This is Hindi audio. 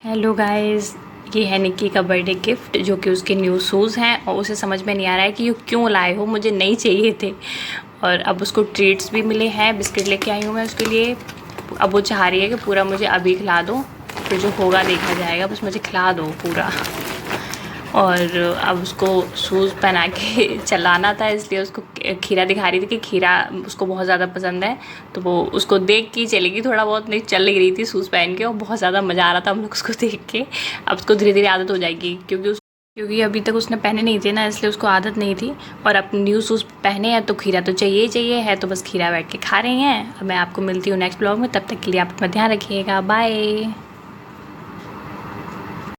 हेलो गाइस, ये है निक्की का बर्थडे गिफ्ट जो कि उसके न्यू शूज़ हैं और उसे समझ में नहीं आ रहा है कि ये क्यों लाए हो, मुझे नहीं चाहिए थे। और अब उसको ट्रीट्स भी मिले हैं, बिस्किट लेके आई हूँ मैं उसके लिए। अब वो चाह रही है कि पूरा मुझे अभी खिला दो, फिर जो होगा देखा जाएगा, बस मुझे खिला दो पूरा। और अब उसको शूज़ पहना के चलाना था, इसलिए उसको खीरा दिखा रही थी कि खीरा उसको बहुत ज़्यादा पसंद है, तो वो उसको देख के चलेगी। थोड़ा बहुत नहीं चल रही थी शूज़ पहन के और बहुत ज़्यादा मज़ा आ रहा था हम लोग उसको देख के। अब उसको धीरे धीरे आदत हो जाएगी क्योंकि अभी तक उसने पहने नहीं थे ना, इसलिए उसको आदत नहीं थी। और अब न्यू शूज़ पहने हैं तो खीरा तो चाहिए ही चाहिए है, तो बस खीरा बैठ के खा रही हैं। अब मैं आपको मिलती हूँ नेक्स्ट ब्लॉग में, तब तक के लिए आप अपना ध्यान रखिएगा। बाय।